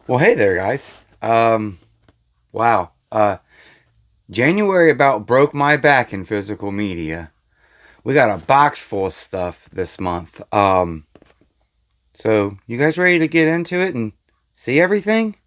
Well, hey there, guys. Wow. January about broke my back in physical media. We got a box full of stuff this month. So you guys ready to get into it and see everything?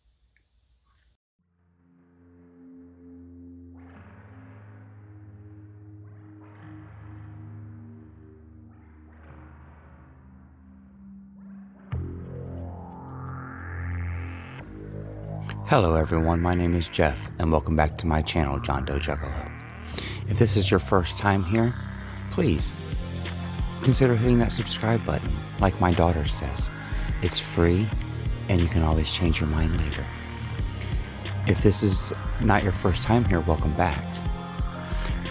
Hello, everyone. My name is Jeff, and welcome back to my channel, John Doe Juggalo. If this is your first time here, please consider hitting that subscribe button. Like my daughter says, it's free, and you can always change your mind later. If this is not your first time here, welcome back.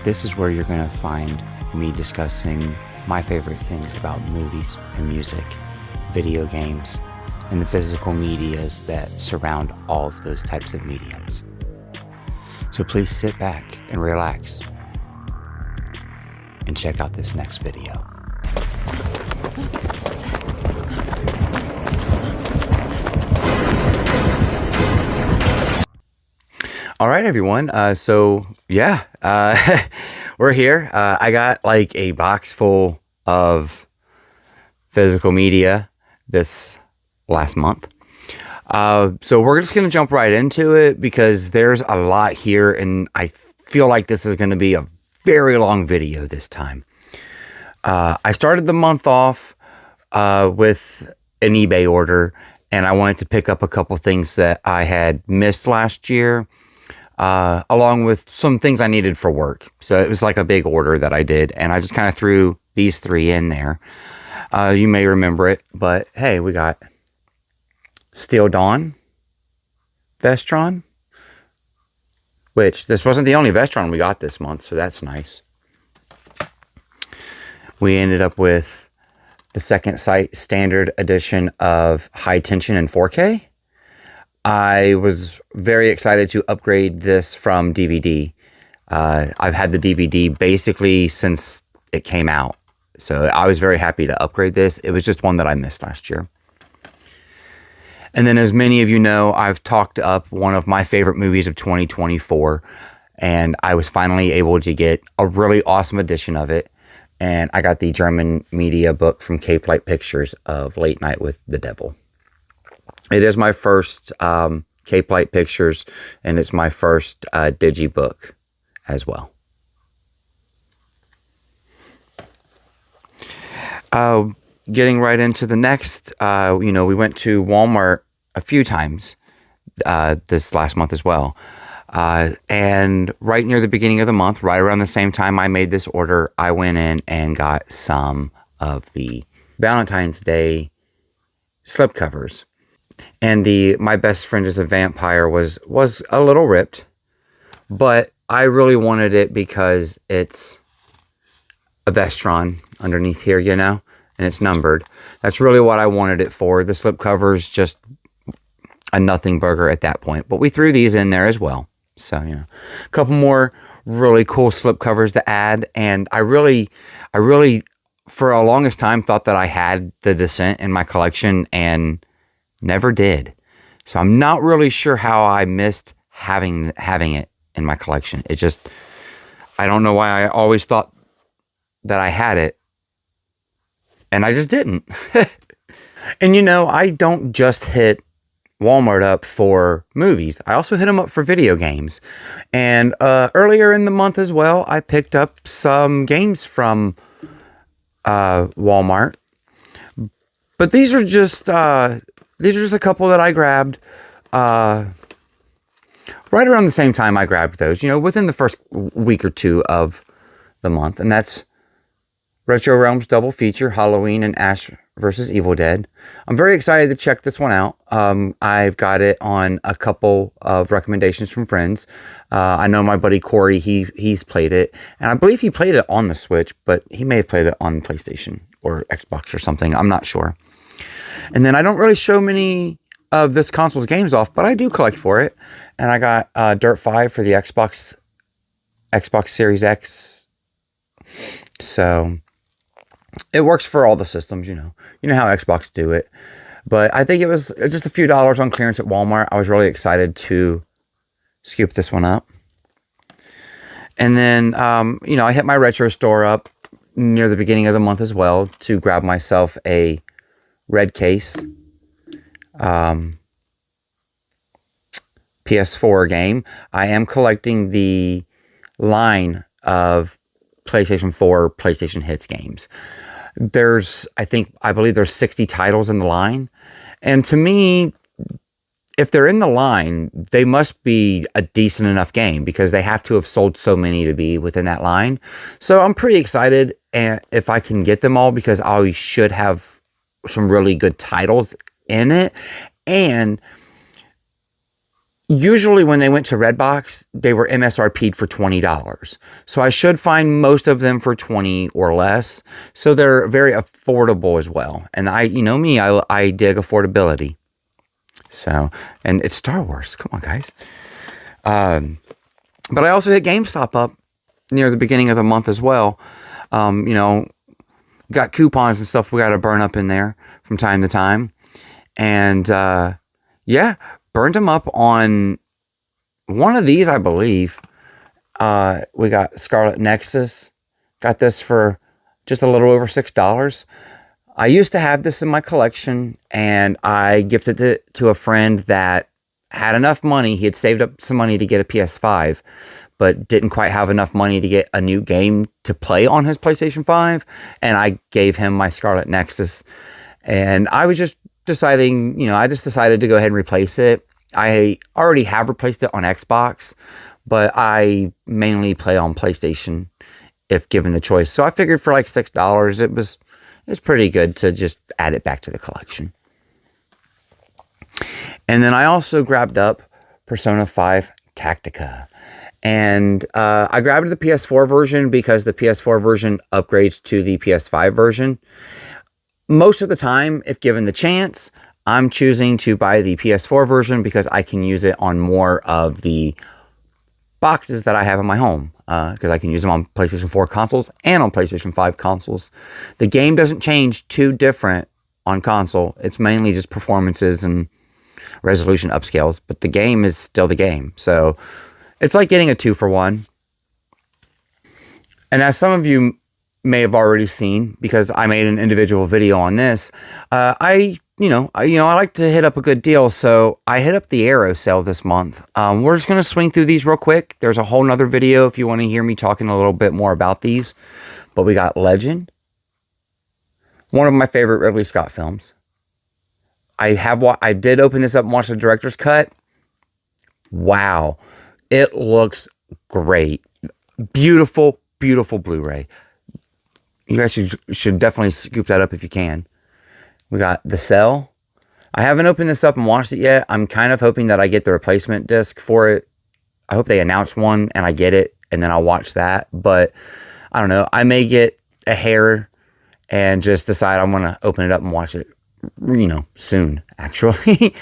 This is where you're going to find me discussing my favorite things about movies and music, video games, and the physical medias that surround all of those types of mediums. So please sit back and relax and check out this next video. All right, everyone. We're here. I got like a box full of physical media this last month. So we're just going to jump right into it because there's a lot here, and I feel like this is going to be a very long video this time. I started the month off with an eBay order, and I wanted to pick up a couple things that I had missed last year, along with some things I needed for work. So it was like a big order that I did, and I just kind of threw these three in there. You may remember it, but hey, we got Steel Dawn, Vestron, which this wasn't the only Vestron we got this month, so that's nice. We ended up with the Second Sight Standard Edition of High Tension in 4K. I was very excited to upgrade this from DVD. I've had the DVD basically since it came out, so I was very happy to upgrade this. It was just one that I missed last year. And then, as many of you know, I've talked up one of my favorite movies of 2024, and I was finally able to get a really awesome edition of it. And I got the German media book from Cape Light Pictures of Late Night with the Devil. It is my first Cape Light Pictures, and it's my first digibook as well. Getting right into the next, we went to Walmart a few times this last month as well. And right near the beginning of the month, right around the same time I made this order, I went in and got some of the Valentine's Day slipcovers. And the My Best Friend is a Vampire was a little ripped, but I really wanted it because it's a Vestron underneath here, and it's numbered. That's really what I wanted it for. The slipcover's just a nothing burger at that point, but we threw these in there as well. So, a couple more really cool slipcovers to add. And I really, for a longest time, thought that I had The Descent in my collection and never did. So I'm not really sure how I missed having it in my collection. It just, I don't know why I always thought that I had it, and I just didn't. And I don't just hit Walmart up for movies. I also hit them up for video games. And earlier in the month as well, I picked up some games from Walmart. But these are just a couple that I grabbed right around the same time I grabbed those, within the first week or two of the month. And that's Retro Realms double feature, Halloween and Ash vs. Evil Dead. I'm very excited to check this one out. I've got it on a couple of recommendations from friends. I know my buddy Corey, he's played it, and I believe he played it on the Switch, but he may have played it on PlayStation or Xbox or something. I'm not sure. And then I don't really show many of this console's games off, but I do collect for it. And I got Dirt 5 for the Xbox Series X. So it works for all the systems, you know how Xbox do it. But I think it was just a few dollars on clearance at Walmart. I was really excited to scoop this one up. And then, I hit my retro store up near the beginning of the month as well to grab myself a red case PS4 game. I am collecting the line of PlayStation 4 PlayStation Hits games. I believe there's 60 titles in the line. And to me, if they're in the line, they must be a decent enough game because they have to have sold so many to be within that line. So I'm pretty excited if I can get them all because I should have some really good titles in it. And usually when they went to Redbox, they were MSRP'd for $20. So I should find most of them for 20 or less. So they're very affordable as well. And I dig affordability. So, and it's Star Wars. Come on, guys. But I also hit GameStop up near the beginning of the month as well. Got coupons and stuff we got to burn up in there from time to time. And, burned them up on one of these, I believe. We got Scarlet Nexus. Got this for just a little over $6. I used to have this in my collection, and I gifted it to a friend that had enough money. He had saved up some money to get a PS5, but didn't quite have enough money to get a new game to play on his PlayStation 5. And I gave him my Scarlet Nexus. And I was just deciding, I just decided to go ahead and replace it. I already have replaced it on Xbox, but I mainly play on PlayStation if given the choice. So I figured for like $6, it's pretty good to just add it back to the collection. And then I also grabbed up Persona 5 Tactica. And I grabbed the PS4 version because the PS4 version upgrades to the PS5 version. Most of the time, if given the chance, I'm choosing to buy the PS4 version because I can use it on more of the boxes that I have in my home. Because I can use them on PlayStation 4 consoles and on PlayStation 5 consoles. The game doesn't change too different on console. It's mainly just performances and resolution upscales. But the game is still the game. So it's like getting a 2-for-1. And as some of you may have already seen, because I made an individual video on this, I like to hit up a good deal, so I hit up the Arrow sale this month. We're just going to swing through these real quick. There's a whole nother video if you want to hear me talking a little bit more about these. But we got Legend, one of my favorite Ridley Scott films. I did open this up and watch the director's cut. Wow, it looks great. Beautiful, beautiful Blu-ray. You guys should definitely scoop that up if you can. We got The Cell. I haven't opened this up and watched it yet. I'm kind of hoping that I get the replacement disc for it. I hope they announce one and I get it and then I'll watch that. But I don't know. I may get a hair and just decide I'm going to open it up and watch it, soon, actually.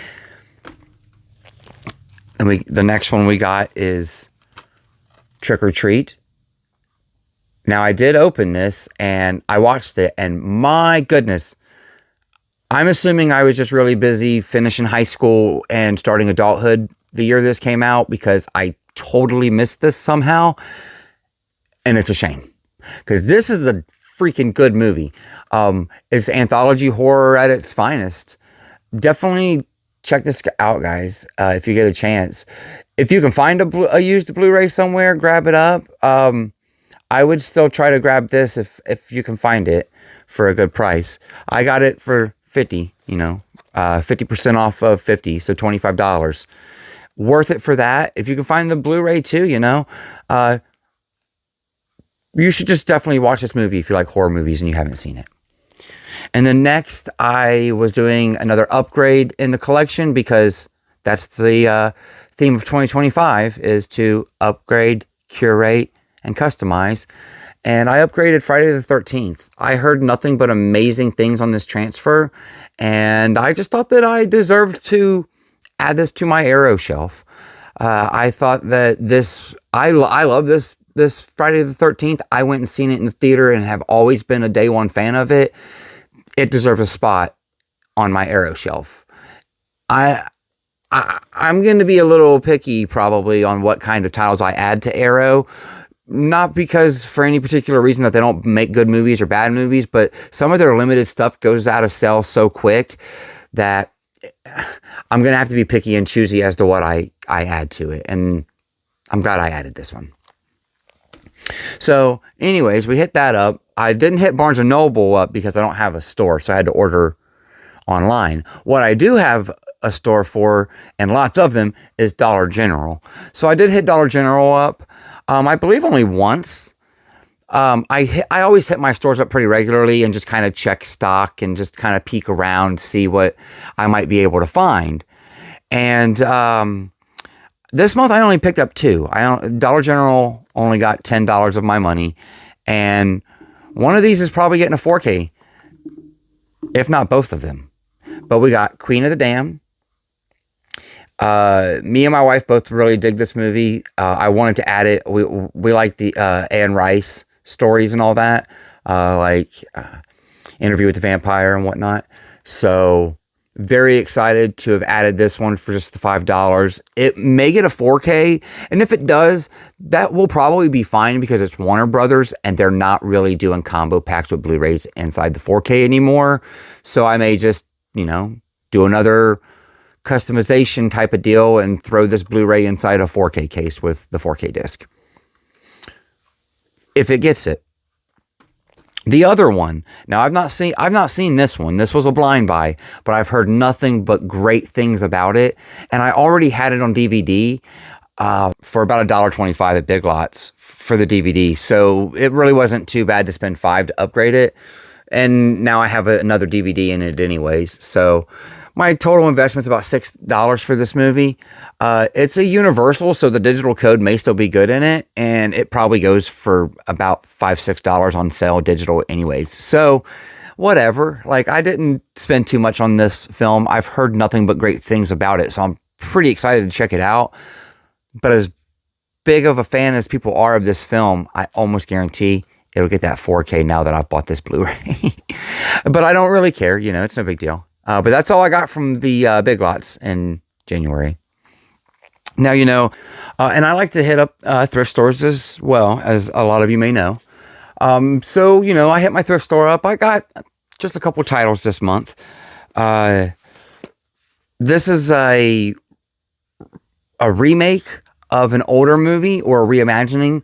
And the next one we got is Trick or Treat. Now, I did open this and I watched it, and my goodness, I'm assuming I was just really busy finishing high school and starting adulthood the year this came out because I totally missed this somehow. And it's a shame because this is a freaking good movie. It's anthology horror at its finest. Definitely check this out, guys, if you get a chance. If you can find a used Blu-ray somewhere, grab it up. I would still try to grab this if you can find it for a good price. I got it for 50, 50% off of 50, so $25. Worth it for that. If you can find the Blu-ray too, you should just definitely watch this movie if you like horror movies and you haven't seen it. And then next, I was doing another upgrade in the collection because that's the theme of 2025 is to upgrade, curate, and customize. And I upgraded Friday the 13th. I heard nothing but amazing things on this transfer, and I just thought that I deserved to add this to my Arrow shelf. I thought that I love this Friday the 13th. I went and seen it in the theater and have always been a day one fan of it. It deserves a spot on my Arrow shelf. I'm going to be a little picky probably on what kind of titles I add to Arrow. Not because for any particular reason that they don't make good movies or bad movies, but some of their limited stuff goes out of sale so quick that I'm going to have to be picky and choosy as to what I add to it. And I'm glad I added this one. So anyways, we hit that up. I didn't hit Barnes & Noble up because I don't have a store, so I had to order online. What I do have a store for, and lots of them, is Dollar General. So I did hit Dollar General up. I believe only once. I always hit my stores up pretty regularly and just kind of check stock and just kind of peek around, see what I might be able to find. And this month I only picked up two. Dollar General only got $10 of my money, and one of these is probably getting a 4K, if not both of them. But we got Queen of the Dam. Me and my wife both really dig this movie. I wanted to add it. We like the Anne Rice stories and all that, like Interview with the Vampire and whatnot. So very excited to have added this one for just the $5. It may get a 4K, and if it does, that will probably be fine because it's Warner Brothers and they're not really doing combo packs with Blu-rays inside the 4K anymore. So I may just, do another customization type of deal and throw this Blu-ray inside a 4K case with the 4K disc, if it gets it. The other one, now I've not seen this one. This was a blind buy, but I've heard nothing but great things about it, and I already had it on DVD for about $1.25 at Big Lots for the DVD. So it really wasn't too bad to spend $5 to upgrade it, and now I have another DVD in it anyways. So my total investment's about $6 for this movie. It's a Universal, so the digital code may still be good in it, and it probably goes for about $5, $6 on sale digital anyways. So whatever. Like, I didn't spend too much on this film. I've heard nothing but great things about it, so I'm pretty excited to check it out. But as big of a fan as people are of this film, I almost guarantee it'll get that 4K now that I've bought this Blu-ray. But I don't really care. It's no big deal. But that's all I got from the Big Lots in January. Now, and I like to hit up thrift stores as well, as a lot of you may know. So, I hit my thrift store up. I got just a couple titles this month. This is a remake of an older movie, or a reimagining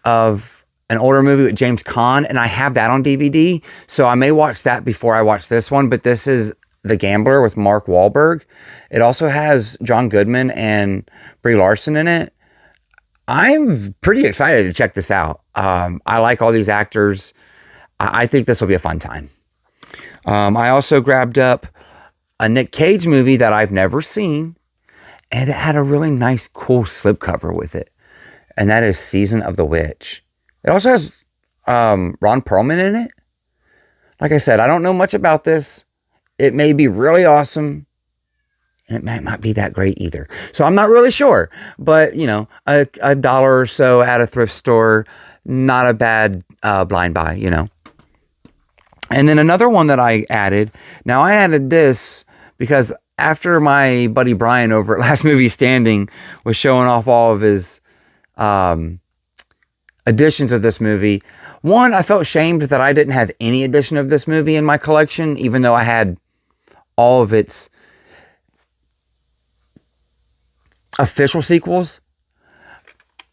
of an older movie with James Caan, and I have that on DVD. So I may watch that before I watch this one, but this is The Gambler with Mark Wahlberg. It also has John Goodman and Brie Larson in it. I'm pretty excited to check this out. I like all these actors. I think this will be a fun time. I also grabbed up a Nick Cage movie that I've never seen, and it had a really nice, cool slipcover with it, and that is Season of the Witch. It also has Ron Perlman in it. Like I said, I don't know much about this. It may be really awesome, and it might not be that great either. So I'm not really sure. But, a dollar or so at a thrift store, not a bad blind buy, And then another one that I added. Now, I added this because after my buddy Brian over at Last Movie Standing was showing off all of his editions of this movie. One, I felt shamed that I didn't have any edition of this movie in my collection, even though I had all of its official sequels.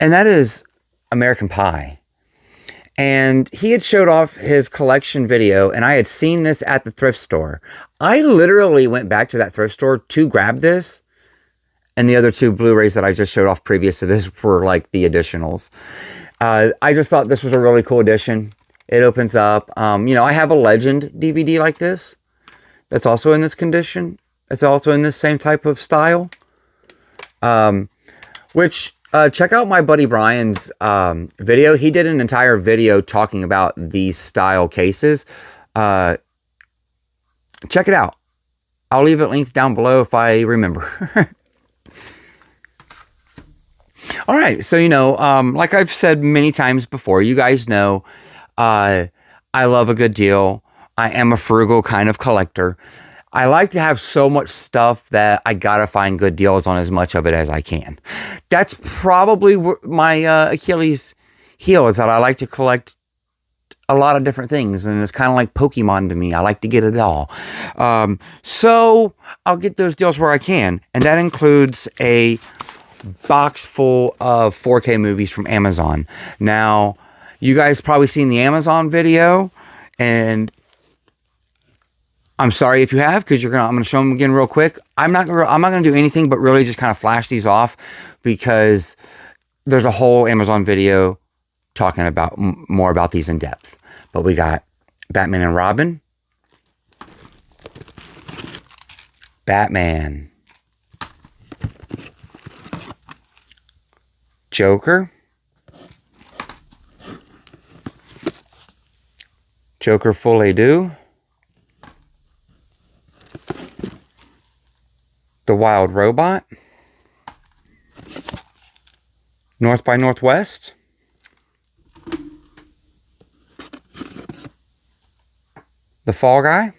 And that is American Pie. And he had showed off his collection video, and I had seen this at the thrift store. I literally went back to that thrift store to grab this, and the other two Blu-rays that I just showed off previous to this were like the additionals. I just thought this was a really cool edition. It opens up. I have a Legend DVD like this. That's also in this condition. It's also in this same type of style. Check out my buddy Brian's video. He did an entire video talking about these style cases. Check it out. I'll leave it linked down below if I remember. All right, so, like I've said many times before, you guys know, I love a good deal. I am a frugal kind of collector. I like to have so much stuff that I gotta find good deals on as much of it as I can. That's probably my Achilles heel, is that I like to collect a lot of different things, and it's kind of like Pokemon to me. I like to get it all. So I'll get those deals where I can, and that includes a box full of 4K movies from Amazon. Now, you guys probably seen the Amazon video, and I'm sorry if you have, because I'm gonna show them again real quick. I'm not gonna do anything but really just kind of flash these off, because there's a whole Amazon video talking about more about these in depth. But we got Batman and Robin, Batman, Joker, Joker Fully Do, The Wild Robot, North by Northwest, The Fall Guy,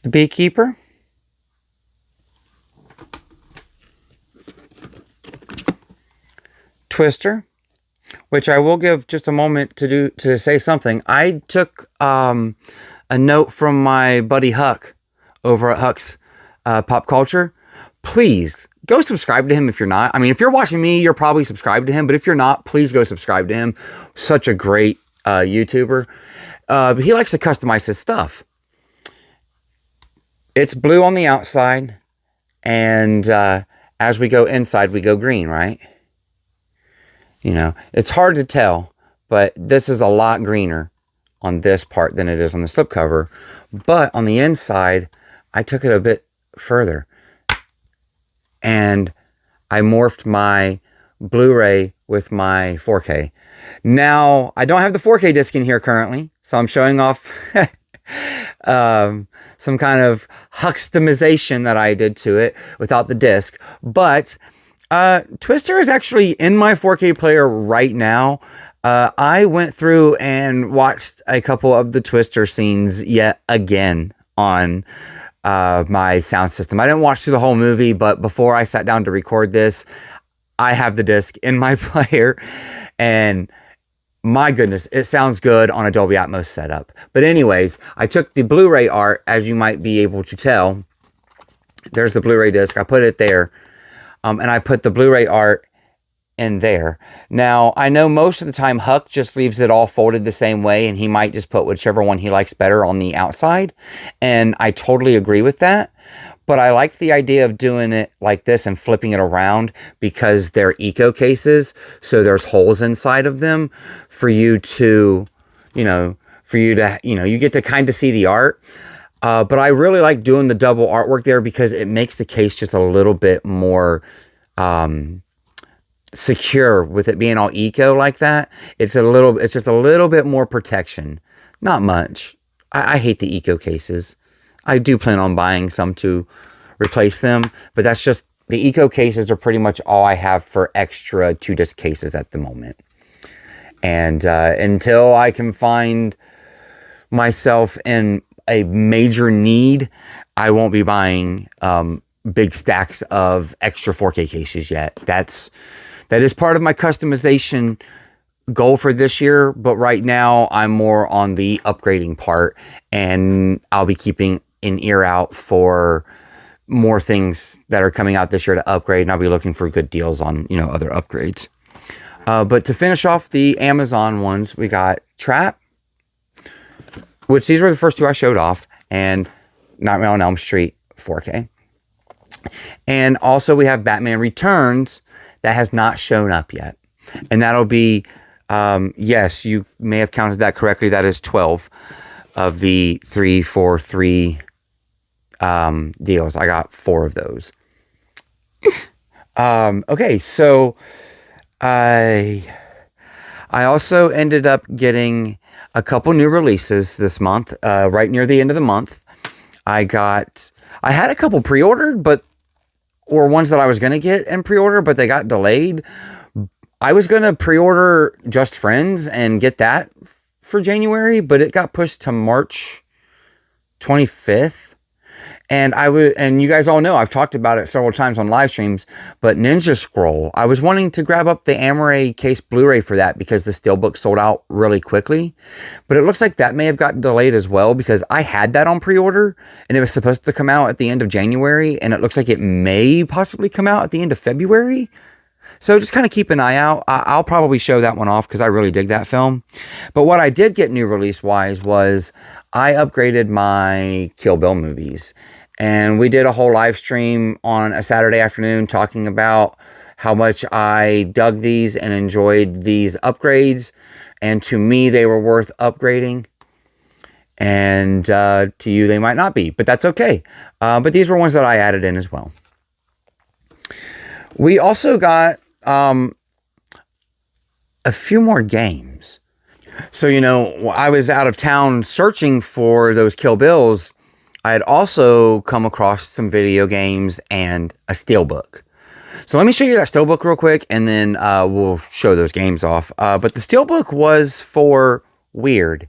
The Beekeeper, Twister, which I will give just a moment to say something. I took a note from my buddy Huck over at Huck's Pop Culture. Please go subscribe to him if you're not. I mean, if you're watching me, you're probably subscribed to him. But if you're not, please go subscribe to him. Such a great YouTuber. But he likes to customize his stuff. It's blue on the outside. And as we go inside, we go green, right? You know, it's hard to tell. But this is a lot greener on this part than it is on the slipcover. But on the inside, I took it a bit further. And I morphed my Blu-ray with my 4K. Now, I don't have the 4K disc in here currently, so I'm showing off some kind of customization that I did to it without the disc. But Twister is actually in my 4K player right now. I went through and watched a couple of the Twister scenes yet again on my sound system. I didn't watch through the whole movie, but before I sat down to record this, I have the disc in my player, and my goodness, it sounds good on a Dolby Atmos setup. But anyways, I took the Blu-ray art, as you might be able to tell. There's the Blu-ray disc. I put it there, and I put the Blu-ray art in there. Now, I know most of the time Huck just leaves it all folded the same way, and he might just put whichever one he likes better on the outside, and I totally agree with that. But I like the idea of doing it like this and flipping it around, because they're eco cases, so there's holes inside of them for you to, you get to kind of see the art. But I really like doing the double artwork there, because it makes the case just a little bit more secure. With it being all eco like that, it's just a little bit more protection. Not much. I hate the eco cases. I do plan on buying some to replace them, but that's just, the eco cases are pretty much all I have for extra 2-disc cases at the moment. And until I can find myself in a major need, I won't be buying big stacks of extra 4K cases yet. That is part of my customization goal for this year, but right now I'm more on the upgrading part, and I'll be keeping an ear out for more things that are coming out this year to upgrade, and I'll be looking for good deals on, other upgrades. But to finish off the Amazon ones, we got Trap, which these were the first two I showed off, and Nightmare on Elm Street 4K. And also we have Batman Returns that has not shown up yet. And that'll be, yes, you may have counted that correctly. That is 12 of the 343 deals. I got 4 of those. Okay, so I also ended up getting a couple new releases this month, right near the end of the month. I had a couple pre-ordered, or ones that I was going to get and pre-order, but they got delayed. I was going to pre-order Just Friends and get that for January, but it got pushed to March 25th. And you guys all know I've talked about it several times on live streams, but Ninja Scroll, I was wanting to grab up the Amaray case Blu-ray for that because the Steelbook sold out really quickly. But it looks like that may have gotten delayed as well, because I had that on pre-order and it was supposed to come out at the end of January, and it looks like it may possibly come out at the end of February. So just kind of keep an eye out. I'll probably show that one off because I really dig that film. But what I did get new release wise was I upgraded my Kill Bill movies. And we did a whole live stream on a Saturday afternoon talking about how much I dug these and enjoyed these upgrades. And to me, they were worth upgrading. And to you, they might not be. But that's okay. But these were ones that I added in as well. We also got a few more games. So, you know, I was out of town searching for those Kill Bills. I had also come across some video games and a Steelbook. So let me show you that Steelbook real quick, and then we'll show those games off. But the Steelbook was for Weird,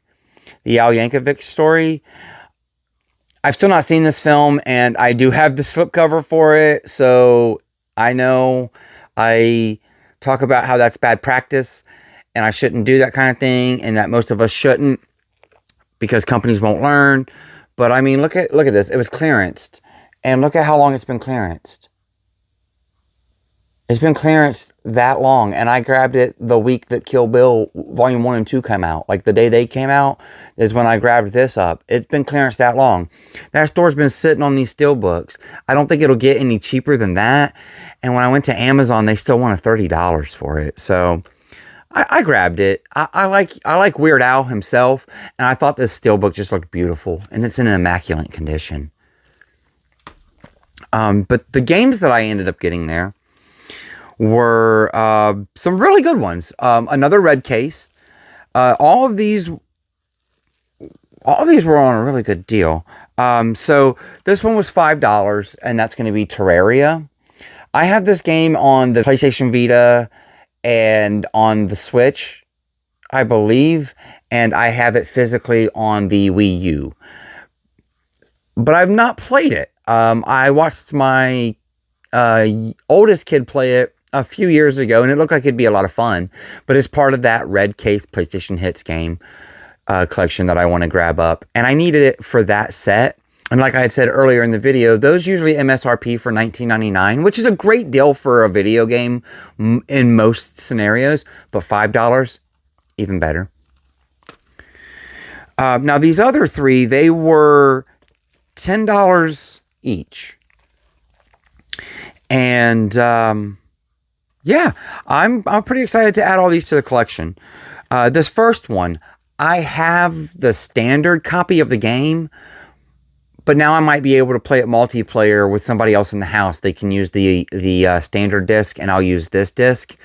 the Al Yankovic story. I've still not seen this film, and I do have the slipcover for it, so I know I talk about how that's bad practice, and I shouldn't do that kind of thing, and that most of us shouldn't, because companies won't learn. But I mean, look at this. It was clearanced, and look at how long it's been clearanced. It's been clearanced that long, and I grabbed it the week that Kill Bill Volume 1 and 2 came out. Like the day they came out is when I grabbed this up. It's been clearanced that long. That store's been sitting on these Steelbooks. I don't think it'll get any cheaper than that. And when I went to Amazon, they still wanted $30 for it. So I grabbed it. I like Weird Al himself, and I thought this Steelbook just looked beautiful, and it's in an immaculate condition. But the games that I ended up getting there were some really good ones. Another red case. All of these were on a really good deal. So this one was $5, and that's going to be Terraria. I have this game on the PlayStation Vita and on the Switch, I believe, and I have it physically on the Wii U. But I've not played it. I watched my oldest kid play it a few years ago, and it looked like it'd be a lot of fun. But it's part of that red case PlayStation Hits game collection that I want to grab up. And I needed it for that set. And like I had said earlier in the video, those usually MSRP for $19.99, which is a great deal for a video game in most scenarios. But $5, even better. Now, these other three, they were $10 each. And yeah, I'm pretty excited to add all these to the collection. This first one, I have the standard copy of the game, but now I might be able to play it multiplayer with somebody else in the house. They can use the standard disc, and I'll use this disc.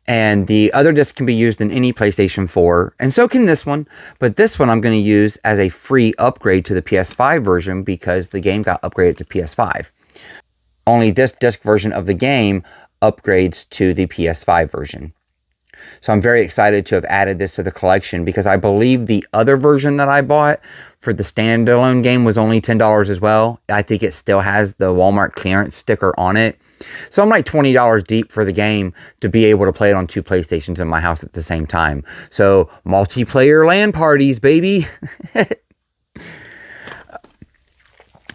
And the other disc can be used in any PlayStation 4, and so can this one. But this one I'm going to use as a free upgrade to the PS5 version because the game got upgraded to PS5. Only this disc version of the game upgrades to the PS5 version. So I'm very excited to have added this to the collection because I believe the other version that I bought for the standalone game was only $10 as well. I think it still has the Walmart clearance sticker on it. So I'm like $20 deep for the game to be able to play it on two PlayStations in my house at the same time. So multiplayer LAN parties, baby.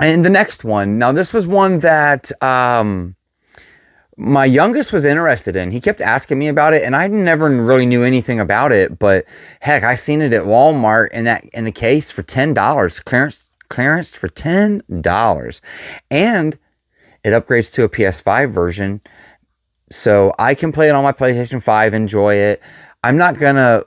And the next one. Now this was one that my youngest was interested in. He kept asking me about it, and I never really knew anything about it. But heck, I seen it at Walmart in the case for $10, clearance for $10, and it upgrades to a PS5 version, so I can play it on my PlayStation 5, enjoy it. I'm not gonna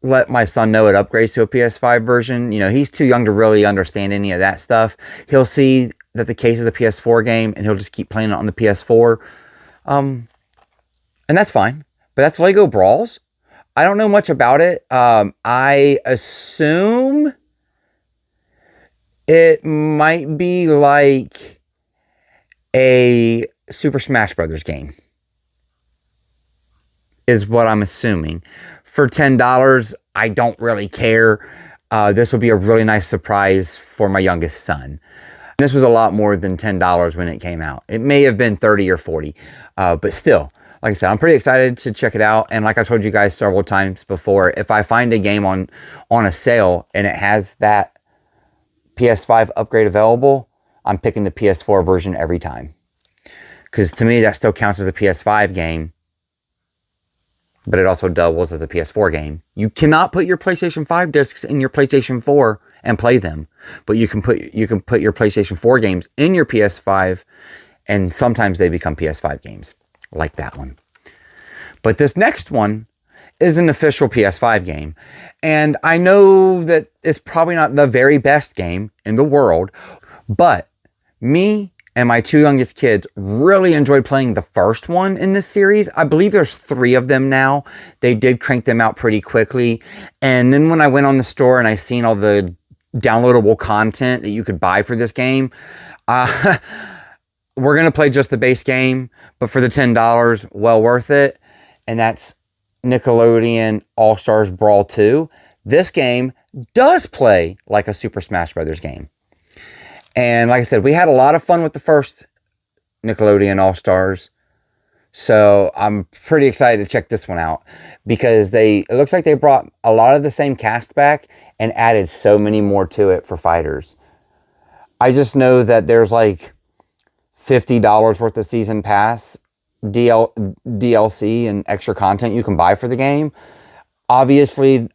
let my son know it upgrades to a PS5 version. You know, he's too young to really understand any of that stuff. He'll see that the case is a PS4 game, and he'll just keep playing it on the PS4. And that's fine. But that's Lego Brawls. I don't know much about it. I assume it might be like a Super Smash Brothers game, is what I'm assuming. For $10, I don't really care. This will be a really nice surprise for my youngest son. This was a lot more than $10 when it came out. It may have been 30 or 40, but still, like I said, I'm pretty excited to check it out. And like I told you guys several times before, if I find a game on a sale and it has that PS5 upgrade available, I'm picking the PS4 version every time. Because to me, that still counts as a PS5 game, but it also doubles as a PS4 game. You cannot put your PlayStation 5 discs in your PlayStation 4 and play them, but you can put your PlayStation 4 games in your PS5, and sometimes they become PS5 games, like that one. But this next one is an official PS5 game, and I know that it's probably not the very best game in the world, but me and my two youngest kids really enjoyed playing the first one in this series. I believe there's 3 of them now. They did crank them out pretty quickly. And then when I went on the store and I seen all the downloadable content that you could buy for this game, we're going to play just the base game, but for the $10, well worth it. And that's Nickelodeon All-Stars Brawl 2. This game does play like a Super Smash Brothers game. And like I said, we had a lot of fun with the first Nickelodeon All-Stars. So I'm pretty excited to check this one out because it looks like they brought a lot of the same cast back and added so many more to it for fighters. I just know that there's like $50 worth of season pass, DLC, and extra content you can buy for the game. Obviously,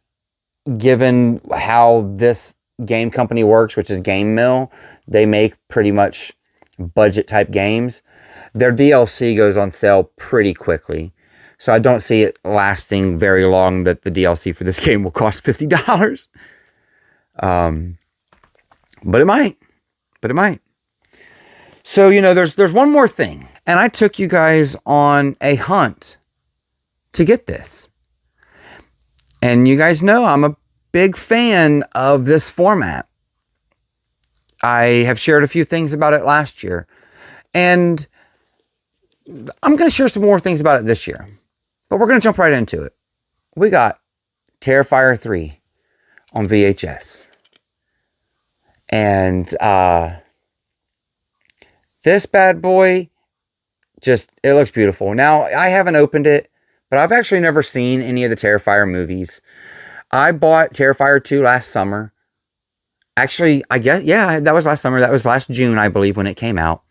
given how this game company works, which is Game Mill, they make pretty much budget type games. Their DLC goes on sale pretty quickly. So I don't see it lasting very long that the DLC for this game will cost $50. But it might. So, there's one more thing. And I took you guys on a hunt to get this. And you guys know I'm a big fan of this format. I have shared a few things about it last year, and I'm going to share some more things about it this year, but we're going to jump right into it. We got Terrifier 3 on VHS, and this bad boy, it looks beautiful. Now, I haven't opened it, but I've actually never seen any of the Terrifier movies. I bought Terrifier 2 last summer. Actually, I guess, yeah, that was last summer. That was last June, I believe, when it came out.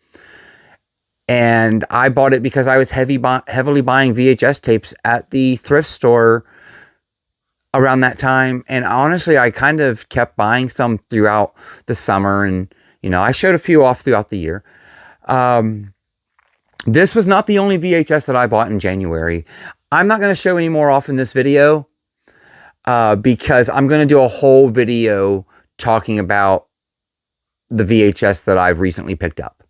And I bought it because I was heavily buying VHS tapes at the thrift store around that time. And honestly, I kind of kept buying some throughout the summer. And, I showed a few off throughout the year. This was not the only VHS that I bought in January. I'm not going to show any more off in this video. Because I'm going to do a whole video talking about the VHS that I've recently picked up.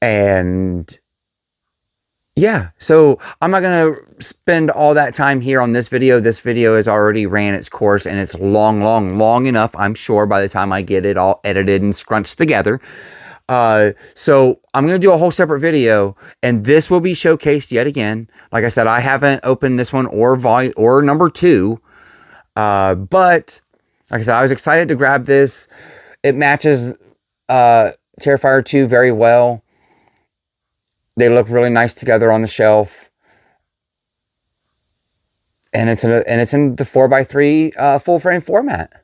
And yeah, so I'm not going to spend all that time here on this video. This video has already ran its course, and it's long enough, I'm sure, by the time I get it all edited and scrunched together. So I'm going to do a whole separate video, and this will be showcased yet again. Like I said, I haven't opened this one or number 2. But like I said, I was excited to grab this. It matches Terrifier 2 very well. They look really nice together on the shelf. And it's in the 4x3 full frame format,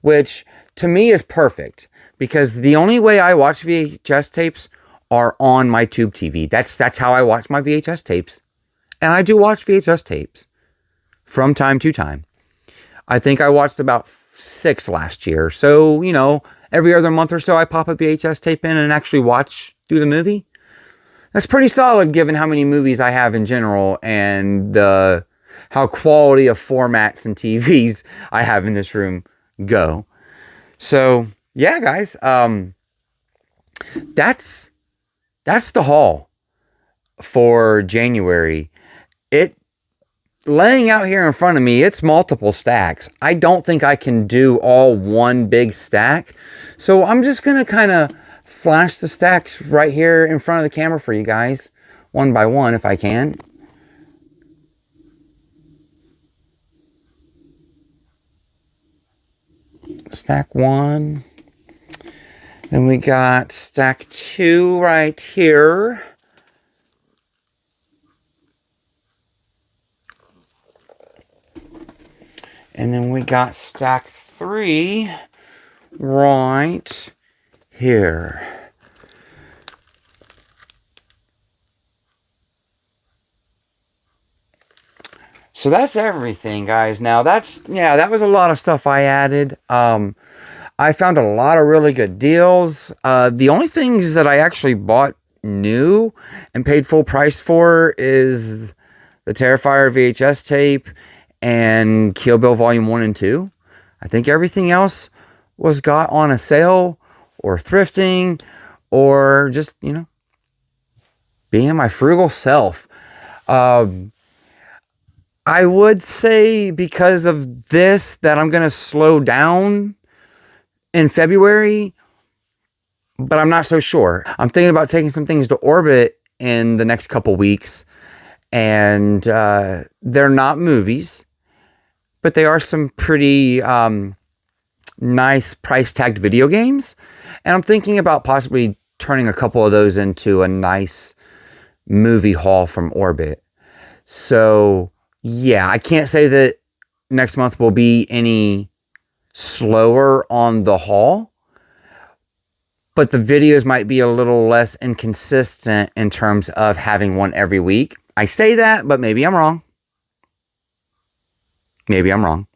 which to me is perfect because the only way I watch VHS tapes are on my tube TV. That's how I watch my VHS tapes. And I do watch VHS tapes from time to time. I think I watched about 6 last year. So, every other month or so, I pop a VHS tape in and actually watch through the movie. That's pretty solid given how many movies I have in general and how quality of formats and TVs I have in this room go. So, yeah, guys, that's the haul for January. Laying out here in front of me, it's multiple stacks. I don't think I can do all one big stack. So I'm just going to kind of flash the stacks right here in front of the camera for you guys, one by one if I can. stack 1. Then we got stack 2 right here. And then we got stack 3 right here. So that's everything, guys. Now that was a lot of stuff I added. I found a lot of really good deals. The only things that I actually bought new and paid full price for is the Terrifier VHS tape and Kill Bill Volume 1 and 2. I think everything else was got on a sale or thrifting or just, being my frugal self. I would say because of this that I'm going to slow down in February, but I'm not so sure. I'm thinking about taking some things to orbit in the next couple weeks, and they're not movies, but they are some pretty nice price tagged video games, and I'm thinking about possibly turning a couple of those into a nice movie haul from orbit. So yeah, I can't say that next month will be any slower on the haul, but the videos might be a little less inconsistent in terms of having one every week. I say that, but maybe I'm wrong. Maybe I'm wrong.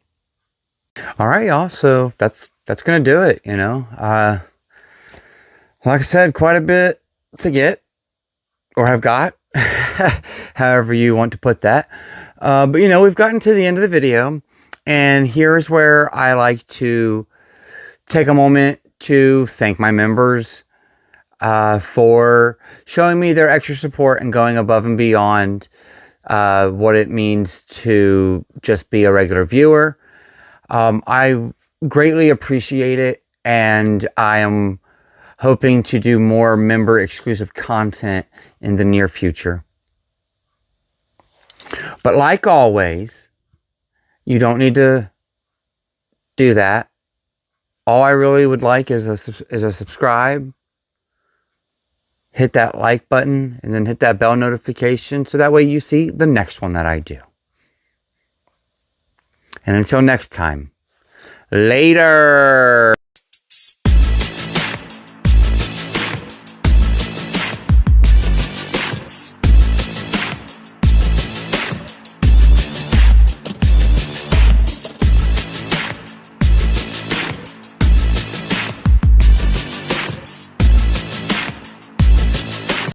All right, y'all. So that's going to do it, Like I said, quite a bit to get, or have got, however you want to put that. But we've gotten to the end of the video, and here's where I like to take a moment to thank my members for showing me their extra support and going above and beyond what it means to just be a regular viewer. I greatly appreciate it, and I am hoping to do more member exclusive content in the near future. But like always, you don't need to do that. All I really would like is a subscribe, hit that like button, and then hit that bell notification so that way you see the next one that I do. And until next time, later.